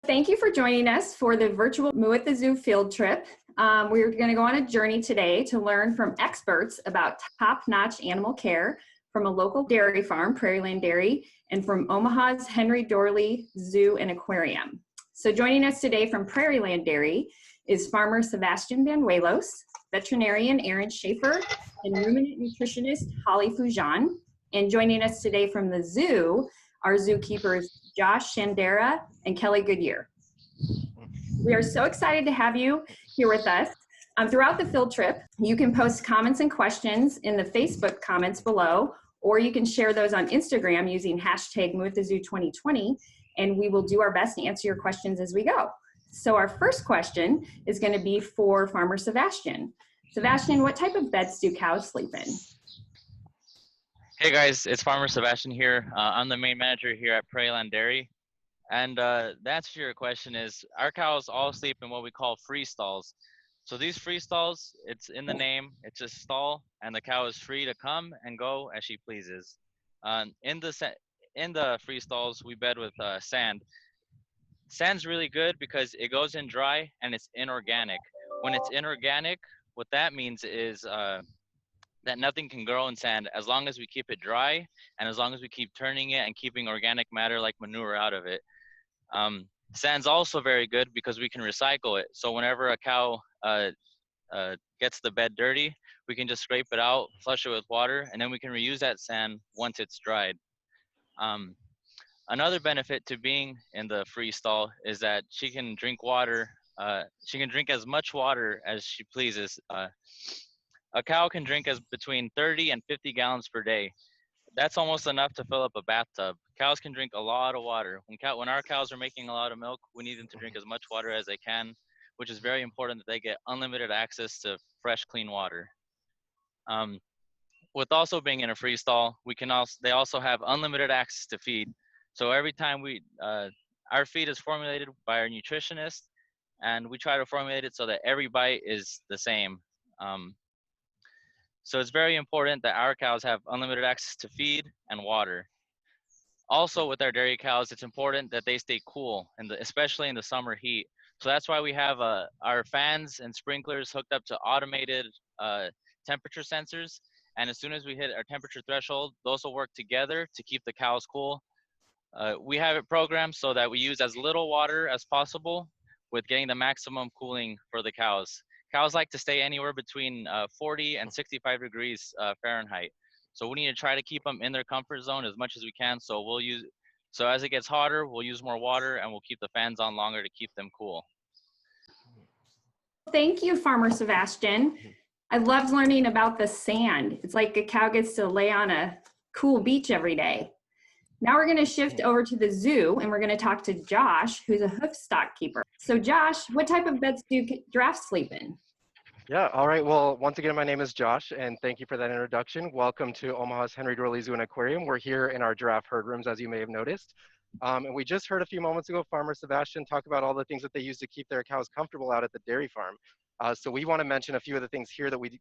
Thank you for joining us for the Virtual Moo at the Zoo field trip. We're going to go on a journey today to learn from experts about top-notch animal care from a local dairy farm, Prairieland Dairy, and from Omaha's Henry Doorly Zoo and Aquarium. So joining us today from Prairieland Dairy is Farmer Sevastian veterinarian Aaron Schaefer, and ruminant nutritionist Holly Fujon. And joining us today from the zoo are zookeepers Josh Shandera and Kelly Goodyear. We are so excited to have you here with us. Throughout the field trip, you can post comments and questions in the Facebook comments below, or you can share those on Instagram using hashtag #MooAtTheZoo2020, and we will do our best to answer your questions as we go. So our first question is going to be for Farmer Sevastian. Sevastian, what type of beds do cows sleep in? Hey guys, it's Farmer Sevastian here. I'm the main manager here at Prairieland Dairy. And the answer to your question is our cows all sleep in what we call free stalls. So these free stalls, it's in the name, it's a stall, and the cow is free to come and go as she pleases. In the free stalls, we bed with sand. Sand's really good because it goes in dry and it's inorganic. When it's inorganic, what that means is that nothing can grow in sand as long as we keep it dry and as long as we keep turning it and keeping organic matter like manure out of it. Sand's also very good because we can recycle it. So whenever a cow gets the bed dirty, we can just scrape it out, flush it with water, and then we can reuse that sand once it's dried. Another benefit to being in the free stall is that she can drink water. She can drink as much water as she pleases. A cow can drink between 30 and 50 gallons per day. That's almost enough to fill up a bathtub. Cows can drink a lot of water. When our cows are making a lot of milk, we need them to drink as much water as they can, which is very important that they get unlimited access to fresh, clean water. With also being in a free stall, they also have unlimited access to feed. So every time our feed is formulated by our nutritionist, and we try to formulate it so that every bite is the same. So it's very important that our cows have unlimited access to feed and water. Also with our dairy cows, it's important that they stay cool, especially in the summer heat. So that's why we have our fans and sprinklers hooked up to automated temperature sensors. And as soon as we hit our temperature threshold, those will work together to keep the cows cool. We have it programmed so that we use as little water as possible with getting the maximum cooling for the cows. Cows like to stay anywhere between 40 and 65 degrees Fahrenheit. So we need to try to keep them in their comfort zone as much as we can. So as it gets hotter, we'll use more water and we'll keep the fans on longer to keep them cool. Thank you, Farmer Sevastian. I loved learning about the sand. It's like a cow gets to lay on a cool beach every day. Now we're going to shift over to the zoo and we're going to talk to Josh, who's a hoofstock keeper. So Josh, what type of beds do giraffes sleep in? Yeah, all right. Well, once again, my name is Josh, and thank you for that introduction. Welcome to Omaha's Henry Doorly Zoo and Aquarium. We're here in our giraffe herd rooms, as you may have noticed. And we just heard a few moments ago Farmer Sevastian talk about all the things that they use to keep their cows comfortable out at the dairy farm. So we want to mention a few of the things here that we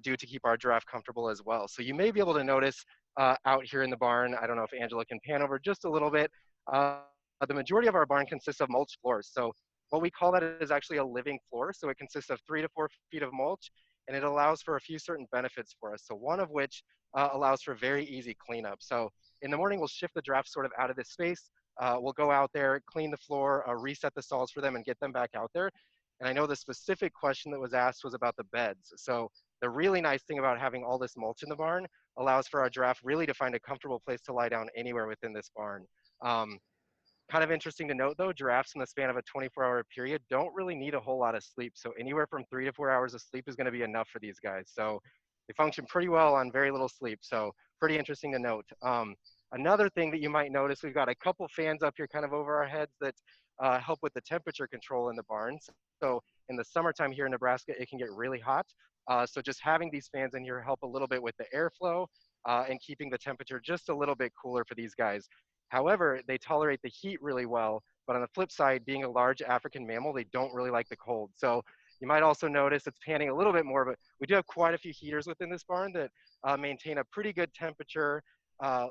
do to keep our giraffe comfortable as well. So you may be able to notice out here in the barn, I don't know if Angela can pan over just a little bit, the majority of our barn consists of mulch floors. So what we call that is actually a living floor. So it consists of 3 to 4 feet of mulch, and it allows for a few certain benefits for us. So one of which allows for very easy cleanup. So in the morning, we'll shift the giraffes sort of out of this space. We'll go out there, clean the floor, reset the stalls for them, and get them back out there. And I know the specific question that was asked was about the beds. So the really nice thing about having all this mulch in the barn allows for our giraffe really to find a comfortable place to lie down anywhere within this barn. Kind of interesting to note though, giraffes in the span of a 24-hour period don't really need a whole lot of sleep. So anywhere from 3 to 4 hours of sleep is going to be enough for these guys. So they function pretty well on very little sleep. So pretty interesting to note. Another thing that you might notice, we've got a couple fans up here kind of over our heads that help with the temperature control in the barns. So in the summertime here in Nebraska, it can get really hot. So just having these fans in here help a little bit with the airflow and keeping the temperature just a little bit cooler for these guys. However, they tolerate the heat really well, but on the flip side, being a large African mammal, they don't really like the cold. So you might also notice it's panning a little bit more, but we do have quite a few heaters within this barn that maintain a pretty good temperature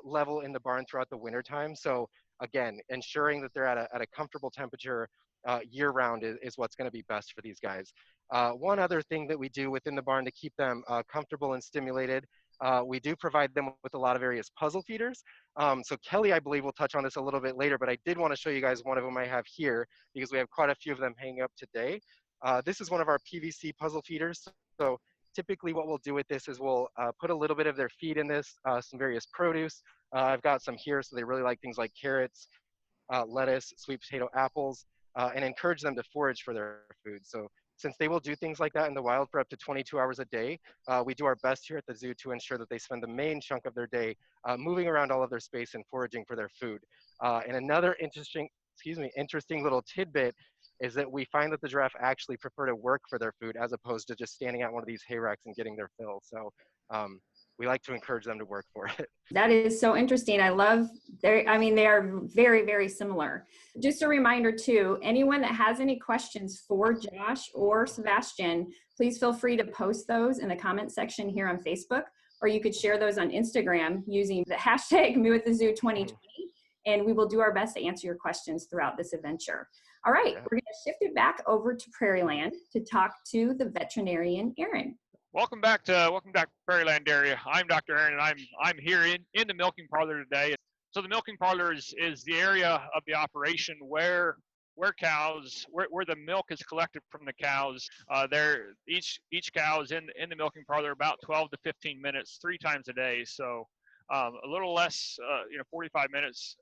level in the barn throughout the winter time. So again, ensuring that they're at a comfortable temperature year round is what's going to be best for these guys. One other thing that we do within the barn to keep them comfortable and stimulated, we do provide them with a lot of various puzzle feeders. So Kelly, I believe, will touch on this a little bit later, but I did want to show you guys one of them I have here because we have quite a few of them hanging up today. This is one of our PVC puzzle feeders. So typically what we'll do with this is we'll put a little bit of their feed in this, some various produce. I've got some here, so they really like things like carrots, lettuce, sweet potato, apples, and encourage them to forage for their food. So since they will do things like that in the wild for up to 22 hours a day, we do our best here at the zoo to ensure that they spend the main chunk of their day moving around all of their space and foraging for their food. And another interesting little tidbit is that we find that the giraffe actually prefer to work for their food as opposed to just standing at one of these hay racks and getting their fill. So we like to encourage them to work for it. That is so interesting. I love, they are very, very similar. Just a reminder too, anyone that has any questions for Josh or Sebastian, please feel free to post those in the comment section here on Facebook, or you could share those on Instagram using the hashtag #MooAtTheZoo2020, and we will do our best to answer your questions throughout this adventure. All right, we're gonna shift it back over to Prairieland to talk to the veterinarian, Aaron. Welcome back to Prairieland Dairy. I'm Dr. Aaron, and I'm here in the milking parlor today. So the milking parlor is the area of the operation where the milk is collected from the cows. Each cow is in the milking parlor about 12 to 15 minutes, 3 times a day. So a little less, 45 minutes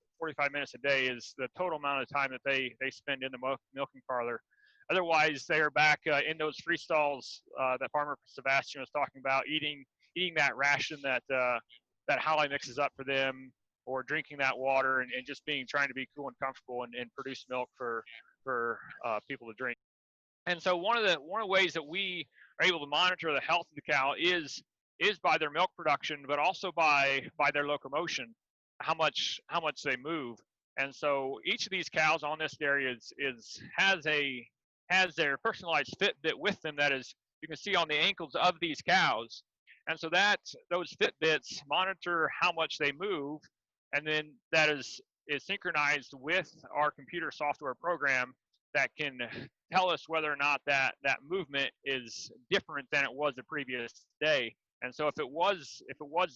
a day is the total amount of time that they spend in the milking parlor. Otherwise, they are back in those free stalls that Farmer Sevastian was talking about, eating that ration that Holly mixes up for them, or drinking that water and just trying to be cool and comfortable and produce milk for people to drink. And so one of the ways that we are able to monitor the health of the cow is by their milk production, but also by their locomotion, how much they move. And so each of these cows on this dairy has their personalized Fitbit with them that is, you can see on the ankles of these cows. And so those Fitbits monitor how much they move, and then that is synchronized with our computer software program that can tell us whether or not that movement is different than it was the previous day. And so if it was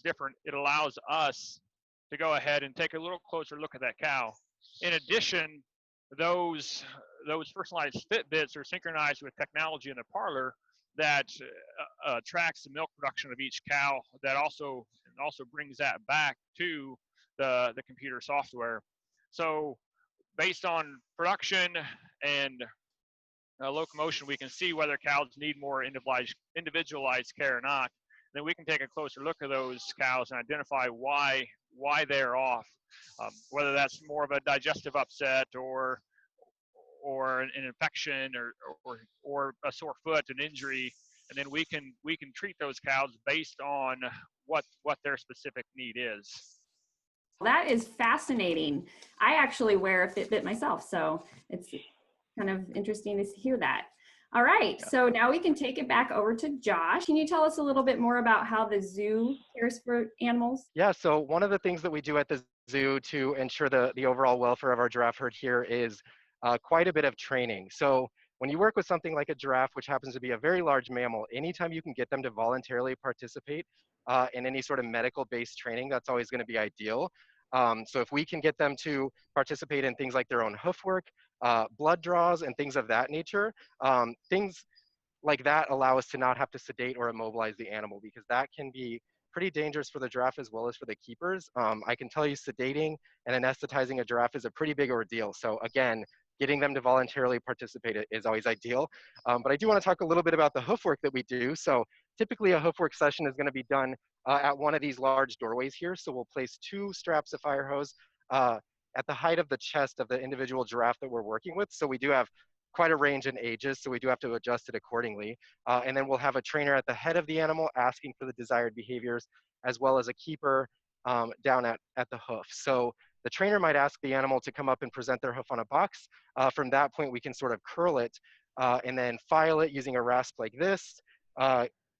different, it allows us to go ahead and take a little closer look at that cow. In addition, those personalized Fitbits are synchronized with technology in the parlor that tracks the milk production of each cow, that also brings that back to the computer software. So based on production and locomotion, we can see whether cows need more individualized care or not. Then we can take a closer look at those cows and identify why they're off, whether that's more of a digestive upset or an infection or a sore foot, an injury, and then we can treat those cows based on what their specific need is. That is fascinating. I actually wear a Fitbit myself, so it's kind of interesting to hear that. All right, so now we can take it back over to Josh. Can you tell us a little bit more about how the zoo cares for animals? Yeah, so one of the things that we do at the zoo to ensure the overall welfare of our giraffe herd here is quite a bit of training. So when you work with something like a giraffe, which happens to be a very large mammal, anytime you can get them to voluntarily participate in any sort of medical-based training, that's always going to be ideal. So if we can get them to participate in things like their own hoof work, blood draws, and things of that nature, things like that allow us to not have to sedate or immobilize the animal, because that can be pretty dangerous for the giraffe as well as for the keepers. I can tell you sedating and anesthetizing a giraffe is a pretty big ordeal. So again, getting them to voluntarily participate is always ideal. But I do want to talk a little bit about the hoof work that we do. So typically a hoof work session is going to be done at one of these large doorways here. So we'll place 2 straps of fire hose at the height of the chest of the individual giraffe that we're working with. So we do have quite a range in ages, so we do have to adjust it accordingly. And then we'll have a trainer at the head of the animal asking for the desired behaviors, as well as a keeper down at the hoof. So the trainer might ask the animal to come up and present their hoof on a box. From that point, we can sort of curl it and then file it using a rasp like this.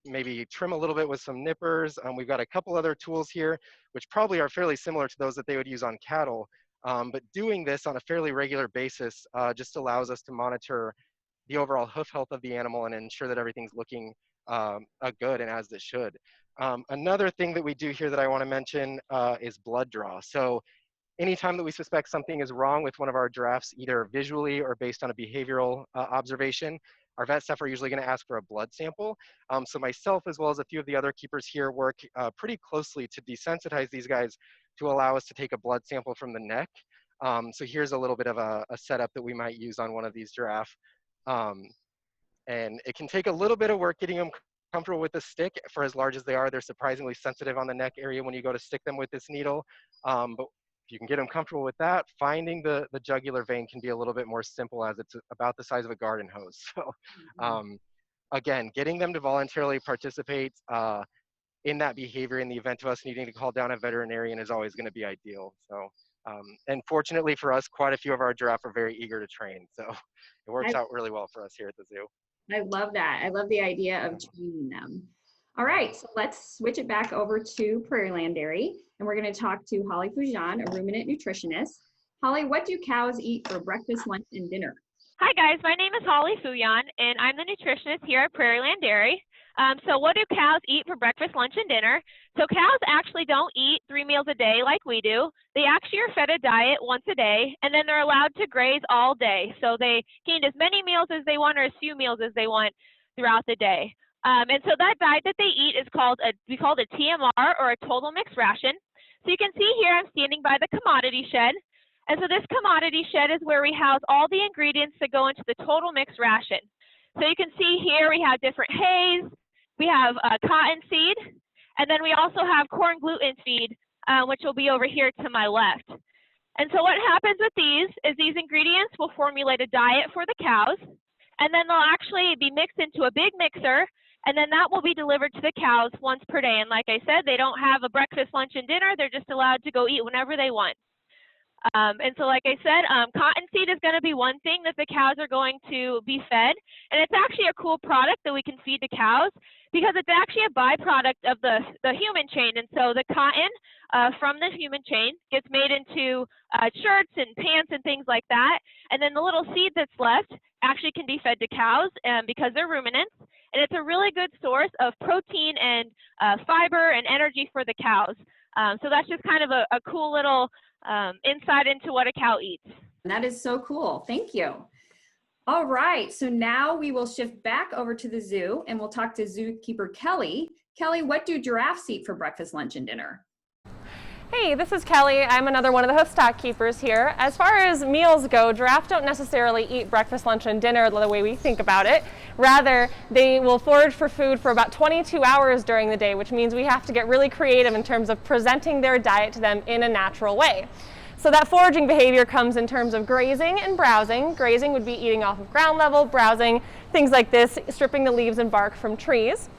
Maybe trim a little bit with some nippers. We've got a couple other tools here, which probably are fairly similar to those that they would use on cattle. But doing this on a fairly regular basis just allows us to monitor the overall hoof health of the animal and ensure that everything's looking good and as it should. Another thing that we do here that I want to mention is blood draw. So anytime that we suspect something is wrong with one of our giraffes, either visually or based on a behavioral observation, our vet staff are usually going to ask for a blood sample. So myself, as well as a few of the other keepers here, work pretty closely to desensitize these guys to allow us to take a blood sample from the neck. So here's a little bit of a setup that we might use on one of these giraffe. And it can take a little bit of work getting them comfortable with the stick. For as large as they are, they're surprisingly sensitive on the neck area when you go to stick them with this needle. But if you can get them comfortable with that, finding the jugular vein can be a little bit more simple, as it's about the size of a garden hose. So again, getting them to voluntarily participate in that behavior in the event of us needing to call down a veterinarian is always going to be ideal. So, and fortunately for us, quite a few of our giraffe are very eager to train. So it works out really well for us here at the zoo. I love that. I love the idea of training them. All right, so let's switch it back over to Prairieland Dairy, and we're going to talk to Holly Fujon, a ruminant nutritionist. Holly, what do cows eat for breakfast, lunch, and dinner? Hi guys, my name is Holly Fujon, and I'm the nutritionist here at Prairieland Dairy. So what do cows eat for breakfast, lunch, and dinner? So cows actually don't eat 3 meals a day like we do. They actually are fed a diet once a day, and then they're allowed to graze all day. So they can eat as many meals as they want or as few meals as they want throughout the day. And so that diet that they eat is we call it a TMR, or a total mixed ration. So you can see here I'm standing by the commodity shed. And so this commodity shed is where we house all the ingredients that go into the total mixed ration. So you can see here we have different hays, we have cottonseed, and then we also have corn gluten feed, which will be over here to my left. And so what happens with these is these ingredients will formulate a diet for the cows, and then they'll actually be mixed into a big mixer, and then that will be delivered to the cows once per day. And like I said, they don't have a breakfast, lunch, and dinner. They're just allowed to go eat whenever they want. And so like I said, cottonseed is going to be one thing that the cows are going to be fed. And it's actually a cool product that we can feed the cows because it's actually a byproduct of the human chain. And so the cotton from the human chain gets made into shirts and pants and things like that. And then the little seed that's left actually can be fed to cows because they're ruminants. And it's a really good source of protein and fiber and energy for the cows. So that's just kind of a cool little insight into what a cow eats. That is so cool. Thank you. All right, so now we will shift back over to the zoo and we'll talk to zookeeper Kelly. Kelly, what do giraffes eat for breakfast, lunch, and dinner? Hey, this is Kelly. I'm another one of the hoofstock keepers here. As far as meals go, giraffes don't necessarily eat breakfast, lunch, and dinner the way we think about it. Rather, they will forage for food for about 22 hours during the day, which means we have to get really creative in terms of presenting their diet to them in a natural way. So that foraging behavior comes in terms of grazing and browsing. Grazing would be eating off of ground level, browsing, things like this, stripping the leaves and bark from trees.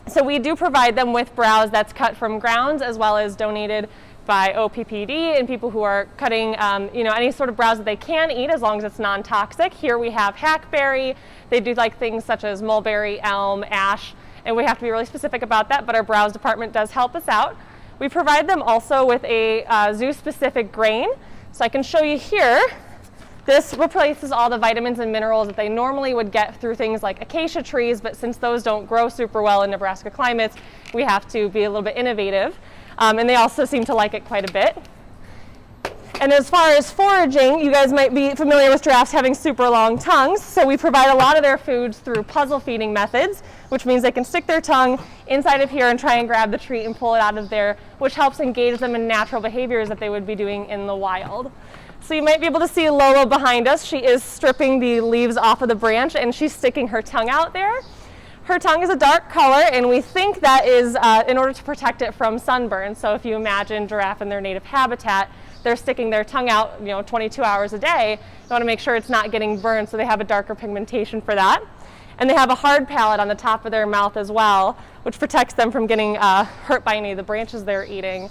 So we do provide them with browse that's cut from grounds as well as donated by OPPD and people who are cutting any sort of browse that they can eat as long as it's non-toxic. Here we have hackberry. They do like things such as mulberry, elm, ash, and we have to be really specific about that, but our browse department does help us out. We provide them also with a zoo-specific grain. So I can show you here. This replaces all the vitamins and minerals that they normally would get through things like acacia trees, but since those don't grow super well in Nebraska climates, we have to be a little bit innovative. And they also seem to like it quite a bit. And as far as foraging, you guys might be familiar with giraffes having super long tongues. So we provide a lot of their foods through puzzle feeding methods, which means they can stick their tongue inside of here and try and grab the treat and pull it out of there, which helps engage them in natural behaviors that they would be doing in the wild. So you might be able to see Lola behind us. She is stripping the leaves off of the branch and she's sticking her tongue out there. Her tongue is a dark color, and we think that is in order to protect it from sunburn. So if you imagine giraffe in their native habitat, they're sticking their tongue out 22 hours a day. You want to make sure it's not getting burned, so they have a darker pigmentation for that. And they have a hard palate on the top of their mouth as well, which protects them from getting hurt by any of the branches they're eating.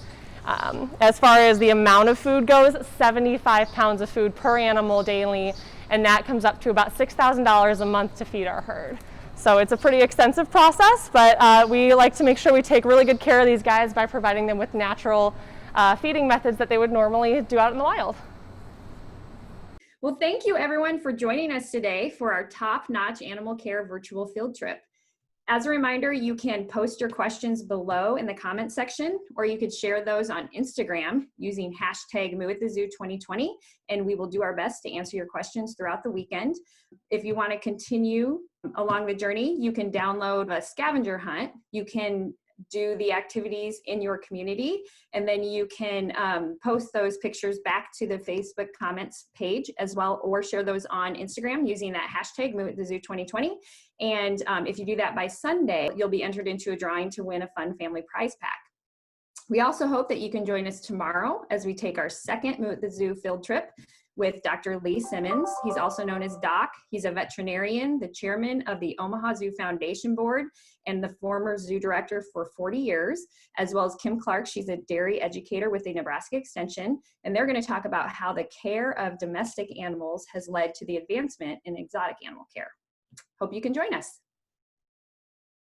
As far as the amount of food goes, 75 pounds of food per animal daily, and that comes up to about $6,000 a month to feed our herd. So it's a pretty extensive process, but we like to make sure we take really good care of these guys by providing them with natural feeding methods that they would normally do out in the wild. Well, thank you everyone for joining us today for our top-notch animal care virtual field trip. As a reminder, you can post your questions below in the comment section, or you could share those on Instagram using hashtag #MooAtTheZoo2020, and we will do our best to answer your questions throughout the weekend. If you want to continue along the journey, you can download a scavenger hunt. You can do the activities in your community, and then you can post those pictures back to the Facebook comments page as well, or share those on Instagram using that hashtag #MooAtTheZoo2020. And if you do that by Sunday, you'll be entered into a drawing to win a fun family prize pack. We also hope that you can join us tomorrow as we take our second Moo at the Zoo field trip with Dr. Lee Simmons. He's also known as Doc. He's a veterinarian, the chairman of the Omaha Zoo Foundation Board, and the former zoo director for 40 years, as well as Kim Clark. She's a dairy educator with the Nebraska Extension, and they're going to talk about how the care of domestic animals has led to the advancement in exotic animal care. Hope you can join us.